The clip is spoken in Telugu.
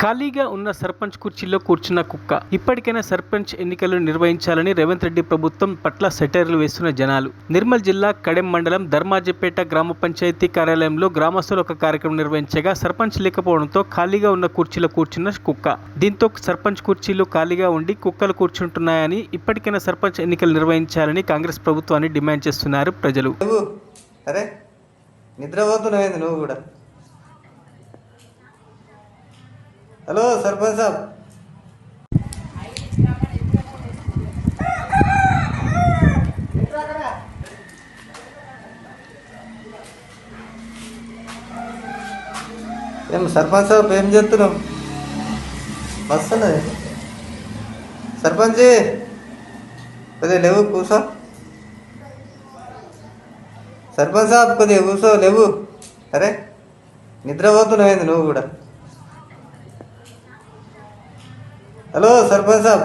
ఖాళీగా ఉన్న సర్పంచ్ కుర్చీలో కూర్చున్న కుక్క. ఇప్పటికైనా సర్పంచ్ ఎన్నికలు నిర్వహించాలని రేవంత్ రెడ్డి ప్రభుత్వం పట్ల సెటైర్లు వేస్తున్న జనాలు. నిర్మల్ జిల్లా కడెం మండలం ధర్మాజిపేట గ్రామ పంచాయతీ కార్యాలయంలో గ్రామస్తులు ఒక కార్యక్రమం నిర్వహించగా సర్పంచ్ లేకపోవడంతో ఖాళీగా ఉన్న కుర్చీలో కూర్చున్న కుక్క. దీంతో సర్పంచ్ కుర్చీలు ఖాళీగా ఉండి కుక్కలు కూర్చుంటున్నాయని, ఇప్పటికైనా సర్పంచ్ ఎన్నికలు నిర్వహించాలని కాంగ్రెస్ ప్రభుత్వాన్ని డిమాండ్ చేస్తున్నారు ప్రజలు. అరే నిద్రపోతున్నావు నువ్వు కూడా? హలో సర్పంచ్ సాబ్, ఏం సర్పంచ్ సాబ్ ఏం చేస్తున్నావు? వస్తున్నది సర్పంచ్, కొద్దిగా లేవు కూర్చో. సర్పంచ్ సాబ్ కొద్దిగా కూర్చో, లేవు. అరే నిద్రపోతున్నావు నువ్వు కూడా? హలో సర్పంచ్ సాబ్.